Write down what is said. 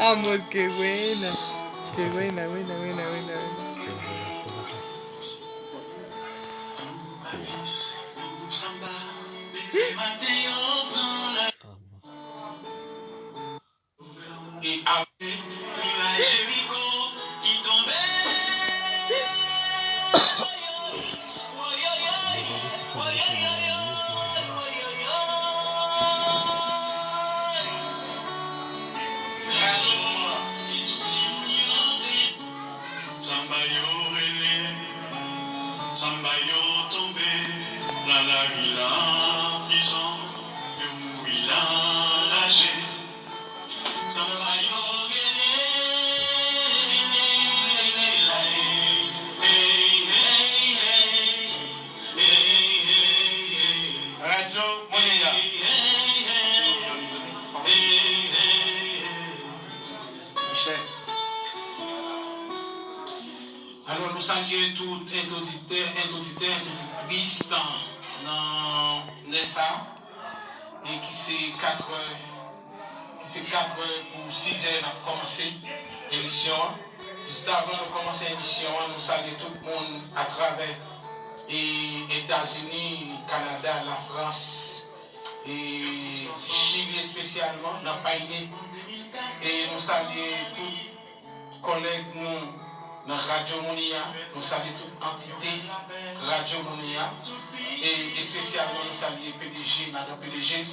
Amor, qué buena. Qué buena, buena, buena, buena, buena. Et avec Jéricho qui tombait. Sambayo tombé, la villa, prison, le mouilla, lâché. Sambayo Radio Monia. Alors nous saluons tout introductrice dans Nessa et qui c'est 4 pour 6 heures à commencer l'émission. Juste avant de commencer l'émission, nous saluons tout le monde à travers les États-Unis, Canada, la France et Chili spécialement, dans le pays. Et nous saluons tous les collègues nous dans Radio Monia, nous saluons toute entité Radio Monia et spécialement nous saluons PDG, Madame PDG.